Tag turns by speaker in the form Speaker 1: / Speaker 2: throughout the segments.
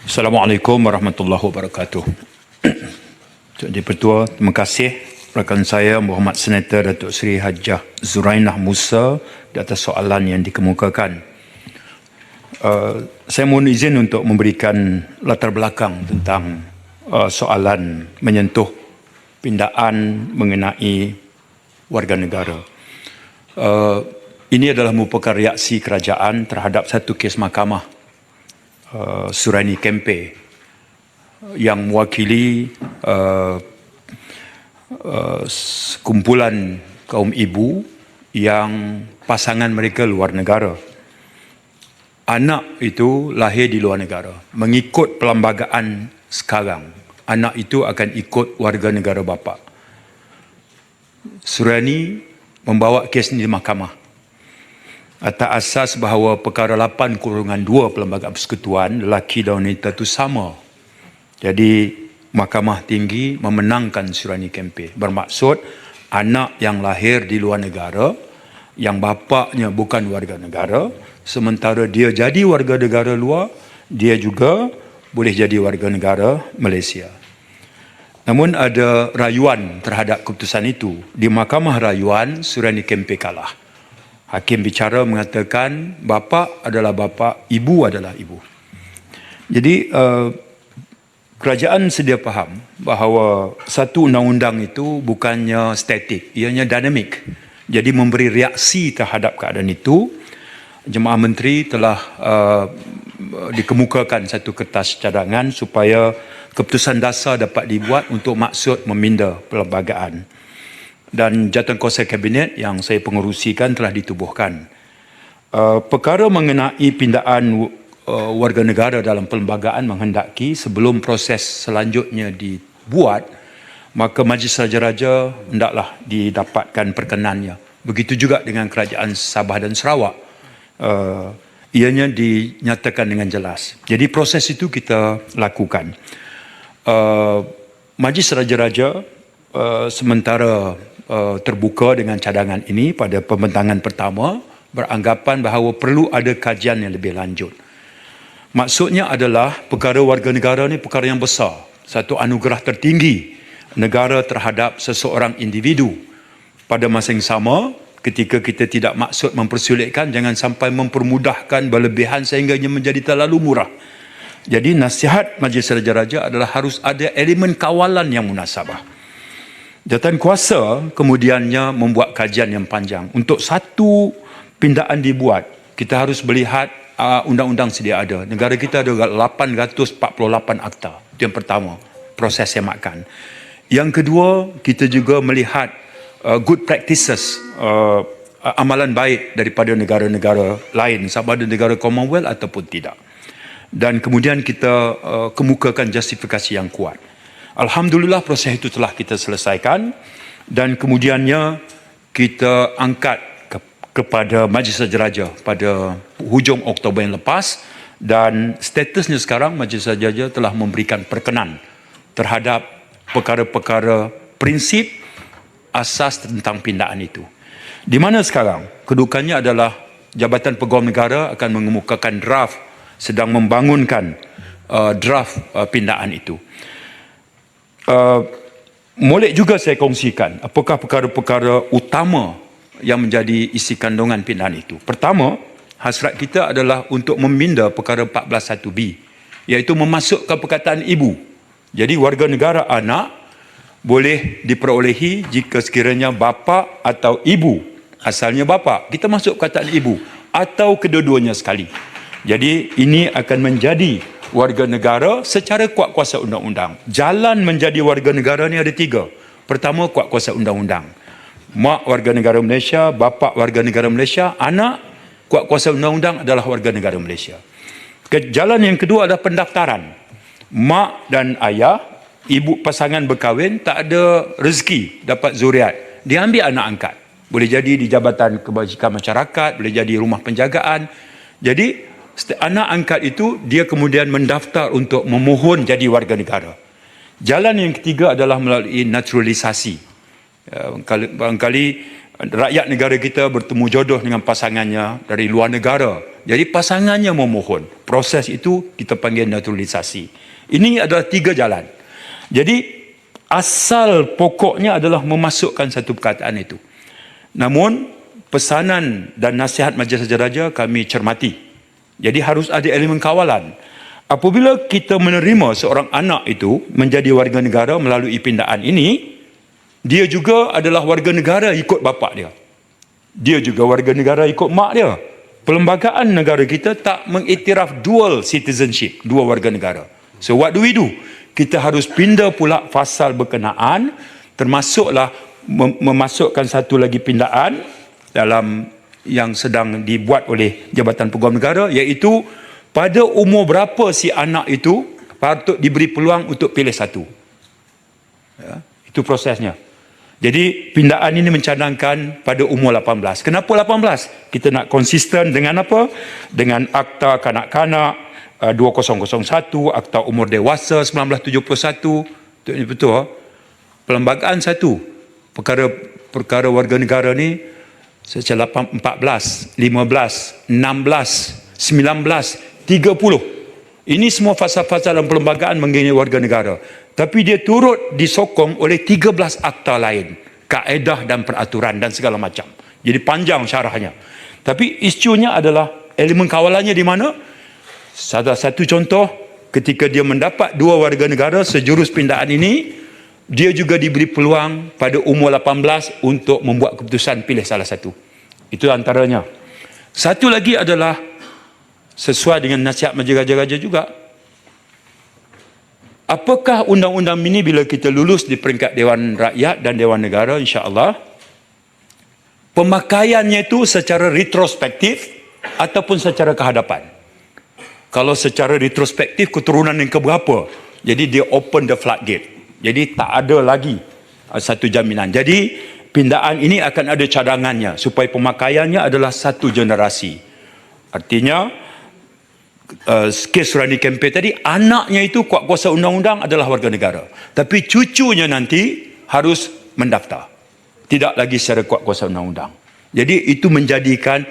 Speaker 1: Assalamualaikum warahmatullahi wabarakatuh. Jadi Pertua, terima kasih rakan saya Muhammad Senator Datuk Seri Hajah Zurainah Musa di atas soalan yang dikemukakan. Saya mohon izin untuk memberikan latar belakang tentang soalan menyentuh pindaan mengenai warga negara. Ini adalah merupakan reaksi kerajaan terhadap satu kes mahkamah Surani Kempe yang mewakili kumpulan kaum ibu yang pasangan mereka luar negara. Anak itu lahir di luar negara. Mengikut perlembagaan sekarang, anak itu akan ikut warga negara bapa. Surani membawa kes ini di mahkamah atas asas bahawa perkara 8/2 Perlembagaan Persekutuan lelaki dan wanita itu sama. Jadi Mahkamah Tinggi memenangkan Surani Kempe. Bermaksud anak yang lahir di luar negara yang bapaknya bukan warga negara, sementara dia jadi warga negara luar, dia juga boleh jadi warga negara Malaysia. Namun ada rayuan terhadap keputusan itu. Di Mahkamah Rayuan, Surani Kempe kalah. Hakim bicara mengatakan bapa adalah bapa, ibu adalah ibu. Jadi kerajaan sedia faham bahawa satu undang-undang itu bukannya statik, ianya dinamik. Jadi memberi reaksi terhadap keadaan itu. Jemaah Menteri telah dikemukakan satu kertas cadangan supaya keputusan dasar dapat dibuat untuk maksud meminda perlembagaan. Dan jawatankuasa kabinet yang saya pengerusikan telah ditubuhkan. Perkara mengenai pindaan warga negara dalam perlembagaan menghendaki sebelum proses selanjutnya dibuat, maka Majlis Raja-Raja hendaklah didapatkan perkenannya. Begitu juga dengan Kerajaan Sabah dan Sarawak. Ianya dinyatakan dengan jelas. Jadi proses itu kita lakukan. Majlis Raja-Raja sementara terbuka dengan cadangan ini pada pembentangan pertama, beranggapan bahawa perlu ada kajian yang lebih lanjut. Maksudnya adalah perkara warga negara ni perkara yang besar, satu anugerah tertinggi negara terhadap seseorang individu. Pada masa yang sama, ketika kita tidak maksud mempersulitkan, jangan sampai mempermudahkan berlebihan sehingga ia menjadi terlalu murah. Jadi nasihat Majlis Raja-Raja adalah harus ada elemen kawalan yang munasabah. Jawatankuasa kemudiannya membuat kajian yang panjang. Untuk satu pindaan dibuat, kita harus melihat undang-undang sedia ada. Negara kita ada 848 akta. Itu yang pertama, proses semakan. Yang kedua, kita juga melihat good practices, amalan baik daripada negara-negara lain, sama ada negara Commonwealth ataupun tidak. Dan kemudian kita kemukakan justifikasi yang kuat. Alhamdulillah proses itu telah kita selesaikan dan kemudiannya kita angkat kepada Majlis Raja-Raja pada hujung Oktober yang lepas, dan statusnya sekarang Majlis Raja-Raja telah memberikan perkenan terhadap perkara-perkara prinsip asas tentang pindaan itu. Di mana sekarang kedudukannya adalah Jabatan Peguam Negara akan mengemukakan draft, sedang membangunkan draft pindaan itu. Molek juga saya kongsikan apakah perkara-perkara utama yang menjadi isi kandungan pindaan itu. Pertama, hasrat kita adalah untuk meminda perkara 14(1)B, iaitu memasukkan perkataan ibu. Jadi warga negara anak boleh diperolehi jika sekiranya bapa atau ibu, asalnya bapa, kita masuk perkataan ibu, atau kedua-duanya sekali. Jadi ini akan menjadi warga negara secara kuat kuasa undang-undang. Jalan menjadi warga negara ni ada 3. Pertama, kuat kuasa undang-undang. Mak warga negara Malaysia, bapa warga negara Malaysia, anak kuat kuasa undang-undang adalah warga negara Malaysia. Jalan yang kedua adalah pendaftaran. Mak dan ayah, ibu pasangan berkahwin, tak ada rezeki dapat zuriat, dia ambil anak angkat. Boleh jadi di Jabatan Kebajikan Masyarakat, boleh jadi rumah penjagaan. Jadi anak angkat itu dia kemudian mendaftar untuk memohon jadi warga negara. Jalan yang ketiga adalah melalui naturalisasi. Barangkali rakyat negara kita bertemu jodoh dengan pasangannya dari luar negara, Jadi pasangannya memohon. Proses itu kita panggil naturalisasi. Ini adalah 3 jalan. Jadi asal pokoknya adalah memasukkan satu perkataan itu. Namun pesanan dan nasihat Majlis Raja kami cermati. Jadi harus ada elemen kawalan. Apabila kita menerima seorang anak itu menjadi warga negara melalui pindaan ini, dia juga adalah warga negara ikut bapa dia. Dia juga warga negara ikut mak dia. Perlembagaan negara kita tak mengiktiraf dual citizenship, dua warga negara. So what do we do? Kita harus pindah pula fasal berkenaan, termasuklah memasukkan satu lagi pindaan dalam yang sedang dibuat oleh Jabatan Peguam Negara, iaitu pada umur berapa si anak itu patut diberi peluang untuk pilih satu. Ya, itu prosesnya. Jadi pindaan ini mencadangkan pada umur 18. Kenapa 18? Kita nak konsisten dengan apa? Dengan Akta Kanak-Kanak 2001, Akta Umur Dewasa 1971. Betul. Perlembagaan satu. Perkara warga negara ni secara 14, 15, 16, 19, 30. Ini semua fasa-fasa dalam perlembagaan mengenai warga negara. Tapi dia turut disokong oleh 13 akta lain. Kaedah dan peraturan dan segala macam. Jadi panjang syarahnya. Tapi isunya adalah elemen kawalannya di mana? Salah satu contoh, ketika dia mendapat 2 warga negara sejurus pindaan ini, dia juga diberi peluang pada umur 18 untuk membuat keputusan pilih salah satu. Itu antaranya. Satu lagi adalah sesuai dengan nasihat Majlis Raja-Raja juga. Apakah undang-undang ini bila kita lulus di peringkat Dewan Rakyat dan Dewan Negara, insya-Allah, pemakaiannya itu secara retrospektif ataupun secara kehadapan? Kalau secara retrospektif, keturunan yang keberapa? Jadi dia open the floodgate. Jadi tak ada lagi satu jaminan. Jadi pindaan ini akan ada cadangannya supaya pemakaiannya adalah satu generasi. Artinya kes Rani Kempen tadi, anaknya itu kuat kuasa undang-undang adalah warga negara, tapi cucunya nanti harus mendaftar, tidak lagi secara kuat kuasa undang-undang. Jadi itu menjadikan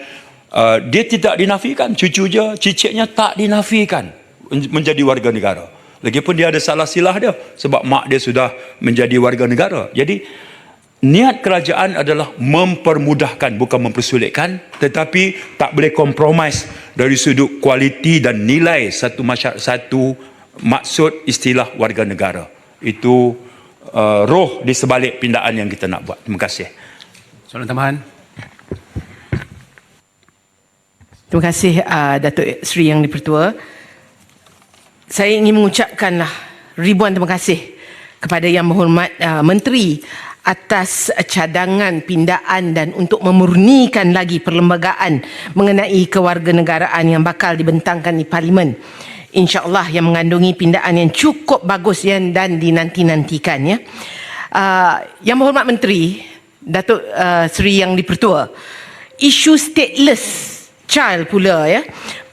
Speaker 1: dia tidak dinafikan, cucu dia, cicitnya tak dinafikan menjadi warga negara. Lagipun dia ada salah silah dia sebab mak dia sudah menjadi warga negara. Jadi niat kerajaan adalah mempermudahkan, bukan mempersulitkan, tetapi tak boleh kompromis dari sudut kualiti dan nilai satu maksud istilah warga negara. Itu roh di sebalik pindaan yang kita nak buat. Terima kasih.
Speaker 2: Soalan tambahan.
Speaker 3: Terima kasih Datuk Seri Yang di-Pertua. Saya ingin mengucapkanlah ribuan terima kasih kepada Yang Berhormat Menteri atas cadangan pindaan dan untuk memurnikan lagi perlembagaan mengenai kewarganegaraan yang bakal dibentangkan di Parlimen. InsyaAllah yang mengandungi pindaan yang cukup bagus dan dinanti-nantikan. Ya. Yang Berhormat Menteri, Datuk Seri Yang di-Pertua, isu stateless child pula, ya,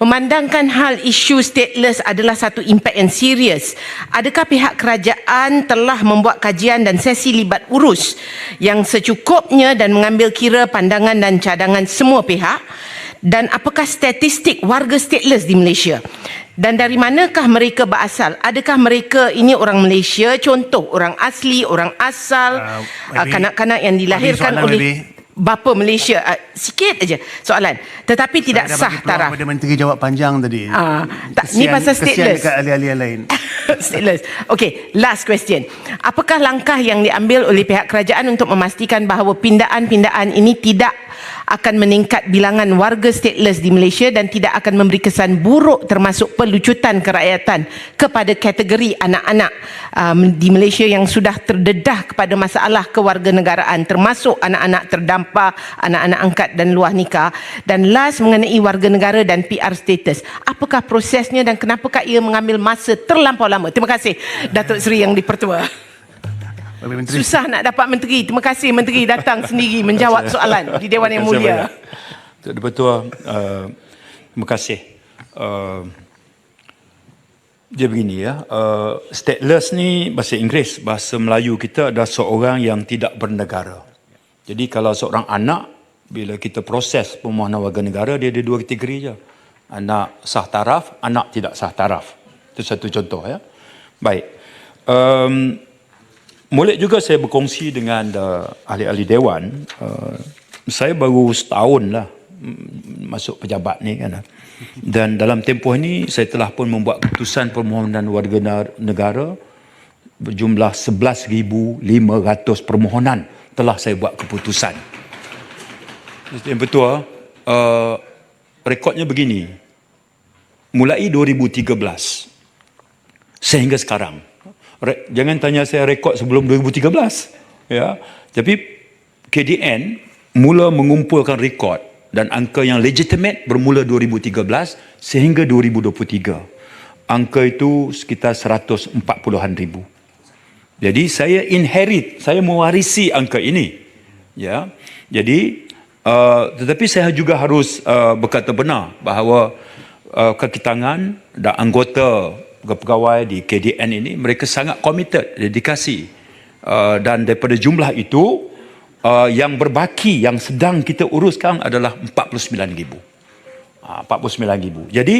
Speaker 3: memandangkan hal isu stateless adalah satu impak yang serius. Adakah pihak kerajaan telah membuat kajian dan sesi libat urus yang secukupnya dan mengambil kira pandangan dan cadangan semua pihak? Dan apakah statistik warga stateless di Malaysia? Dan dari manakah mereka berasal? Adakah mereka ini orang Malaysia, contoh orang asli, orang asal, kanak-kanak yang dilahirkan oleh bapa Malaysia? Sikit aja soalan, tetapi tidak sah taraf.
Speaker 2: Pada Menteri jawab panjang tadi.
Speaker 3: Tak, ni pasal stateless.
Speaker 2: Dekat ahli-ahli yang lain.
Speaker 3: Stateless. Okey, last question. Apakah langkah yang diambil oleh pihak kerajaan untuk memastikan bahawa pindaan-pindaan ini tidak akan meningkat bilangan warga stateless di Malaysia dan tidak akan memberi kesan buruk termasuk pelucutan kerakyatan kepada kategori anak-anak di Malaysia yang sudah terdedah kepada masalah kewarganegaraan, termasuk anak-anak terdampar, anak-anak angkat dan luar nikah? Dan last, mengenai warga negara dan PR status, apakah prosesnya dan kenapakah ia mengambil masa terlampau lama? Terima kasih Datuk Seri Yang di-Pertua. Susah nak dapat menteri. Terima kasih menteri datang sendiri menjawab soalan di Dewan Yang Mulia.
Speaker 1: Betul. Terima kasih. Dia begini, ya. Stateless ni bahasa Inggeris, bahasa Melayu kita adalah seorang yang tidak bernegara. Jadi kalau seorang anak, bila kita proses permohonan warga negara, dia ada 2 kategori je. Anak sah taraf, anak tidak sah taraf. Itu satu contoh ya. Baik. Boleh juga saya berkongsi dengan ahli-ahli Dewan. Saya baru setahun lah masuk pejabat ni kan. Dan dalam tempoh ini saya telah pun membuat keputusan permohonan warga negara berjumlah 11,500 permohonan telah saya buat keputusan. Yang betul, rekodnya begini. Mulai 2013 sehingga sekarang. Jangan tanya saya rekod sebelum 2013. Ya. Tapi KDN mula mengumpulkan rekod dan angka yang legitimate bermula 2013 sehingga 2023. Angka itu sekitar 140-an ribu. Jadi saya inherit, saya mewarisi angka ini. Ya. Jadi tetapi saya juga harus berkata benar bahawa kaki tangan dan anggota pegawai di KDN ini mereka sangat committed, dedikasi, dan daripada jumlah itu yang berbaki yang sedang kita uruskan adalah 49,000. 49,000. Jadi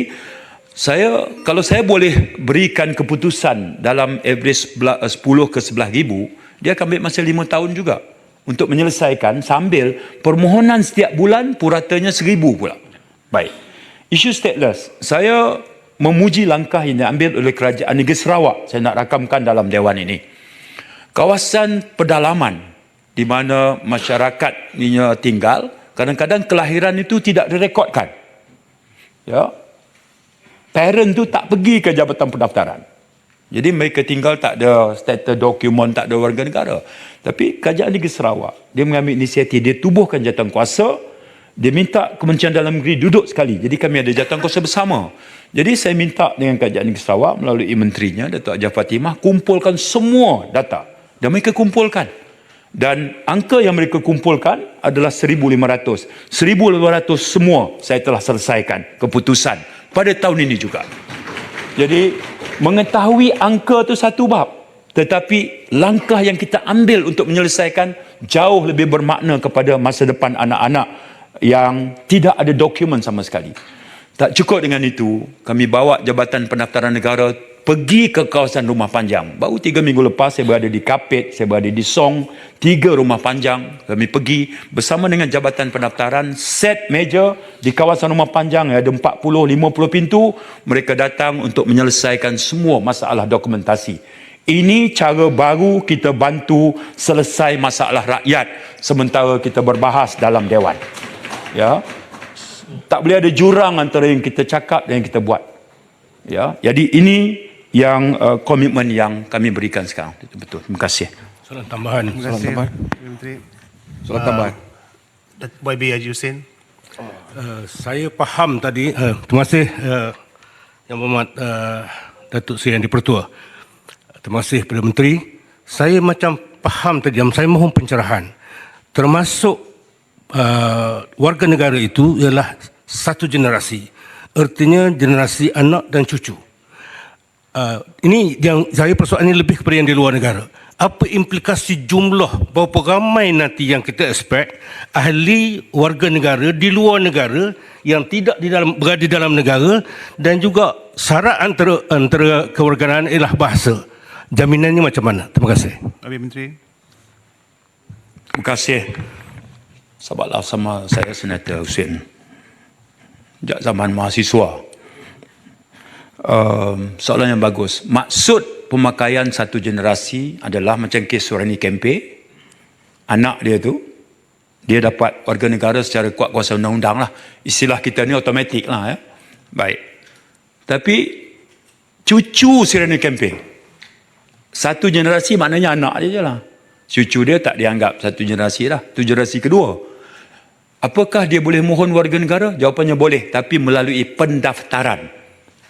Speaker 1: kalau saya boleh berikan keputusan dalam average 10 ke 11,000, dia akan ambil masa 5 tahun juga untuk menyelesaikan sambil permohonan setiap bulan puratanya 1,000 pula. Baik. Isu stateless. Saya memuji langkah yang diambil oleh Kerajaan Negeri Sarawak. Saya nak rakamkan dalam Dewan ini. Kawasan pedalaman di mana masyarakat tinggal, kadang-kadang kelahiran itu tidak direkodkan. Ya. Parent tu tak pergi ke Jabatan Pendaftaran. Jadi mereka tinggal tak ada status dokumen, tak ada warga negara. Tapi Kerajaan Negeri Sarawak, dia mengambil inisiatif, dia tubuhkan jawatankuasa, dia minta Kementerian Dalam Negeri duduk sekali. Jadi kami ada jawatankuasa bersama. Jadi saya minta dengan Kerajaan Negeri Sarawak melalui menterinya, Datuk Haji Fatimah, kumpulkan semua data. Dan mereka kumpulkan. Dan angka yang mereka kumpulkan adalah 1,500. 1,500 semua saya telah selesaikan keputusan pada tahun ini juga. Jadi mengetahui angka itu satu bab, tetapi langkah yang kita ambil untuk menyelesaikan jauh lebih bermakna kepada masa depan anak-anak yang tidak ada dokumen sama sekali. Tak cukup dengan itu, kami bawa Jabatan Pendaftaran Negara pergi ke kawasan rumah panjang. Baru 3 minggu lepas saya berada di Kapit, saya berada di Song, 3 rumah panjang. Kami pergi bersama dengan Jabatan Pendaftaran, set meja di kawasan rumah panjang, ada 40-50 pintu. Mereka datang untuk menyelesaikan semua masalah dokumentasi. Ini cara baru kita bantu selesai masalah rakyat sementara kita berbahas dalam Dewan. Ya. Tak boleh ada jurang antara yang kita cakap dan yang kita buat. Ya. Jadi ini yang komitmen yang kami berikan sekarang. Itu betul. Terima kasih.
Speaker 2: Soalan tambahan.
Speaker 4: Terima kasih, Menteri. Soalan tambahan.
Speaker 2: YB Haji Hussein.
Speaker 5: Saya faham tadi, terima kasih Yang Berhormat Datuk Seri Yang di-Pertua. Terima kasih kepada Menteri. Saya macam faham tadi, saya mohon pencerahan. Termasuk warga negara itu ialah satu generasi. Artinya generasi anak dan cucu. Ini yang saya persoalan ini lebih kepada yang di luar negara. Apa implikasi jumlah berapa ramai nanti yang kita expect ahli warga negara di luar negara yang tidak berada di dalam negara, dan juga syarat antara kewarganegaraan ialah bahasa. Jaminannya macam mana? Terima kasih.
Speaker 2: YB Menteri.
Speaker 1: Terima kasih. Sahabatlah sama saya Senator Hussein. Sejak zaman mahasiswa. Soalan yang bagus. Maksud pemakaian satu generasi adalah macam kes Surani Kempe. Anak dia tu, dia dapat warga negara secara kuat kuasa undang-undang lah. Istilah kita ni automatik lah. Ya. Baik. Tapi cucu Surani Kempe, satu generasi maknanya anak dia je lah. Cucu dia tak dianggap satu generasi lah. Itu generasi kedua. Apakah dia boleh mohon warga negara? Jawapannya boleh, tapi melalui pendaftaran.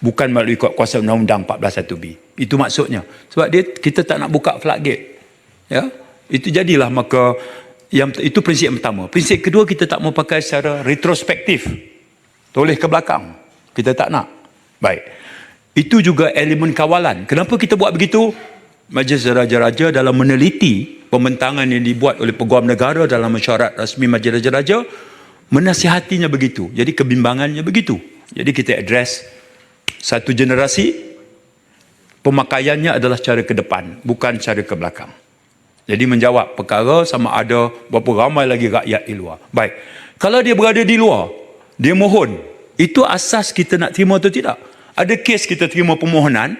Speaker 1: Bukan melalui kuasa undang-undang 14(1)B. Itu maksudnya. Sebab kita tak nak buka floodgate. Ya? Itu jadilah maka itu prinsip yang pertama. Prinsip kedua, kita tak mau pakai secara retrospektif. Toleh ke belakang. Kita tak nak. Baik. Itu juga elemen kawalan. Kenapa kita buat begitu? Majlis Raja-Raja dalam meneliti pembentangan yang dibuat oleh Peguam Negara dalam mesyuarat rasmi Majlis Raja-Raja, menasihatinya begitu. Jadi kebimbangannya begitu. Jadi kita address satu generasi, pemakaiannya adalah cara ke depan, bukan cara ke belakang. Jadi menjawab perkara sama ada berapa ramai lagi rakyat di luar. Baik, kalau dia berada di luar, dia mohon, itu asas kita nak terima atau tidak? Ada kes kita terima permohonan,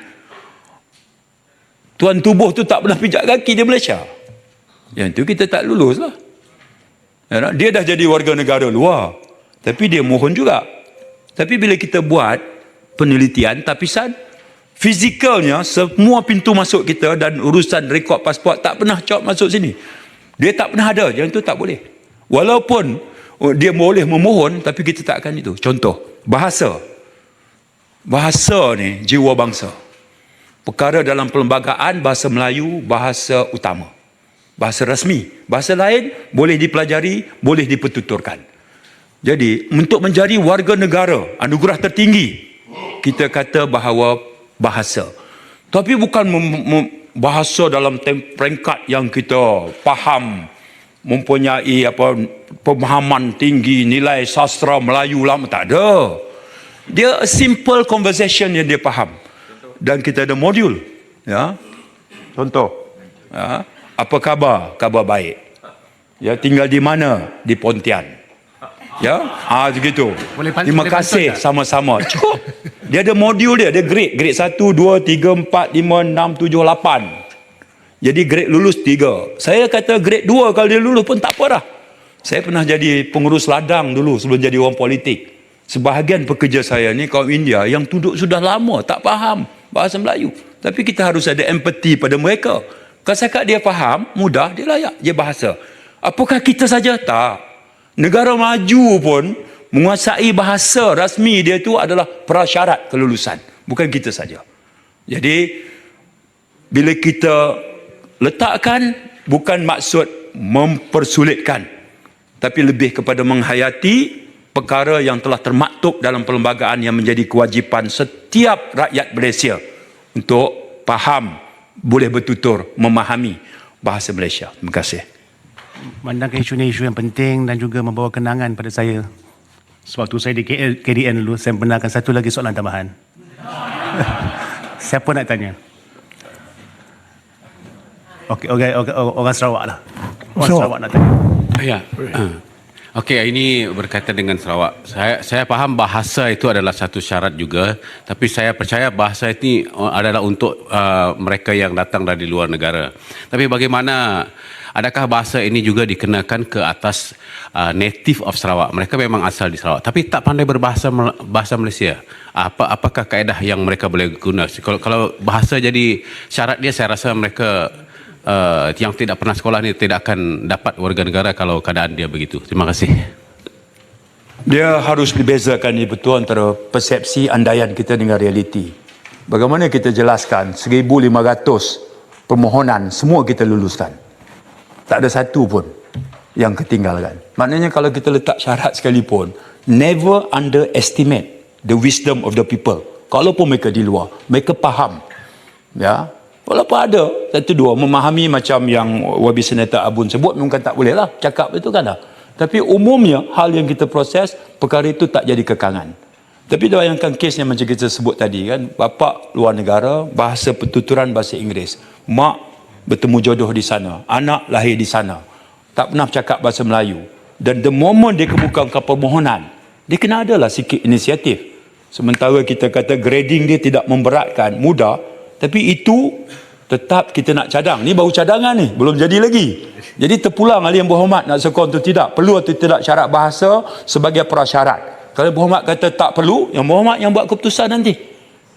Speaker 1: tuan tubuh tu tak pernah pijak kaki di Malaysia. Yang tu kita tak lulus lah. Dia dah jadi warga negara luar, tapi dia mohon juga. Tapi bila kita buat penelitian, tapisan, fizikalnya semua pintu masuk kita dan urusan rekod pasport tak pernah cop masuk sini. Dia tak pernah ada, yang tu tak boleh. Walaupun dia boleh memohon, tapi kita tak akan itu. Contoh, bahasa. Bahasa ni jiwa bangsa. Perkara dalam perlembagaan, bahasa Melayu, bahasa utama. Bahasa rasmi. Bahasa lain boleh dipelajari, boleh dipertuturkan. Jadi, untuk menjadi warga negara, anugerah tertinggi, kita kata bahawa bahasa. Tapi bukan bahasa dalam peringkat yang kita faham, mempunyai pemahaman tinggi, nilai sastra Melayu lama, tak ada. Dia a simple conversation yang dia faham. Dan kita ada modul. Ya. Contoh. Ya. Apa khabar? Khabar baik. Ya, tinggal di mana? Di Pontian. Ya, begitu. Terima kasih sama-sama. Cukup. Dia ada modul dia, ada grade. Grade 1, 2, 3, 4, 5, 6, 7, 8. Jadi grade lulus 3. Saya kata grade 2 kalau dia lulus pun tak apa dah. Saya pernah jadi pengurus ladang dulu sebelum jadi orang politik. Sebahagian pekerja saya ni kaum India yang duduk sudah lama tak faham bahasa Melayu. Tapi kita harus ada empati pada mereka. Kalau setakat dia faham, mudah, dia layak je bahasa. Apakah kita saja? Tak. Negara maju pun menguasai bahasa rasmi dia itu adalah prasyarat kelulusan. Bukan kita saja. Jadi, bila kita letakkan, bukan maksud mempersulitkan, tapi lebih kepada menghayati perkara yang telah termaktub dalam perlembagaan yang menjadi kewajipan setiap rakyat Malaysia untuk faham, boleh bertutur, memahami bahasa Malaysia. Terima kasih.
Speaker 2: Memandangkan isu ini isu yang penting dan juga membawa kenangan pada saya. Sewaktu saya di KDN dulu, saya benarkan satu lagi soalan tambahan. Siapa nak tanya? Okey, orang Sarawak lah. Orang Sarawak nak tanya.
Speaker 6: Ya. Okey, ini berkaitan dengan Sarawak. Saya faham bahasa itu adalah satu syarat juga, tapi saya percaya bahasa ini adalah untuk mereka yang datang dari luar negara. Tapi bagaimana, adakah bahasa ini juga dikenakan ke atas native of Sarawak? Mereka memang asal di Sarawak, tapi tak pandai berbahasa bahasa Malaysia. Apakah kaedah yang mereka boleh guna? Kalau bahasa jadi syarat dia, saya rasa mereka yang tidak pernah sekolah ni tidak akan dapat warga negara kalau keadaan dia begitu. Terima kasih.
Speaker 1: Dia harus dibezakan ni betul antara persepsi andaian kita dengan realiti. Bagaimana kita jelaskan 1,500 permohonan semua kita luluskan. Tak ada satu pun yang ketinggalkan. Maknanya kalau kita letak syarat sekalipun, never underestimate the wisdom of the people. Kalaupun mereka di luar, mereka faham. Ya. Walaupun ada satu dua memahami macam yang Wabi Senator Abun sebut, mungkin tak boleh lah cakap itu kan dah. Tapi umumnya hal yang kita proses, perkara itu tak jadi kekangan. Tapi bayangkan kes yang macam kita sebut tadi kan, bapa luar negara, bahasa pertuturan bahasa Inggeris, mak bertemu jodoh di sana, anak lahir di sana, tak pernah cakap bahasa Melayu, dan the moment dia kemukakan permohonan, dia kena adalah sikit inisiatif. Sementara kita kata grading dia tidak memberatkan, mudah, tapi itu tetap kita nak cadang. Ni baru cadangan ni, belum jadi lagi. Jadi terpulang ahli yang berhormat nak sokong atau tidak, perlu atau tidak syarat bahasa sebagai prasyarat. Kalau berhormat kata tak perlu, yang berhormat yang buat keputusan nanti.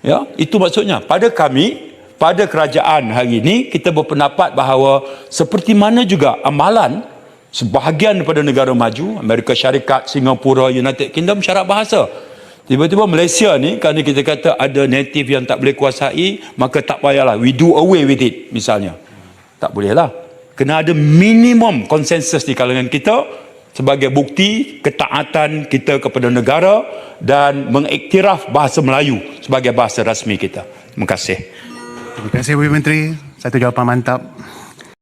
Speaker 1: Ya, itu maksudnya. Pada kami, pada kerajaan hari ini, kita berpendapat bahawa seperti mana juga amalan sebahagian daripada negara maju, Amerika Syarikat, Singapura, United Kingdom, syarat bahasa. Tiba-tiba Malaysia ni, kerana kita kata ada native yang tak boleh kuasai, maka tak payahlah, we do away with it misalnya. Tak boleh lah. Kena ada minimum konsensus di kalangan kita sebagai bukti ketaatan kita kepada negara dan mengiktiraf bahasa Melayu sebagai bahasa rasmi kita. Terima kasih.
Speaker 2: Terima kasih, Bu Menteri. Satu jawapan mantap.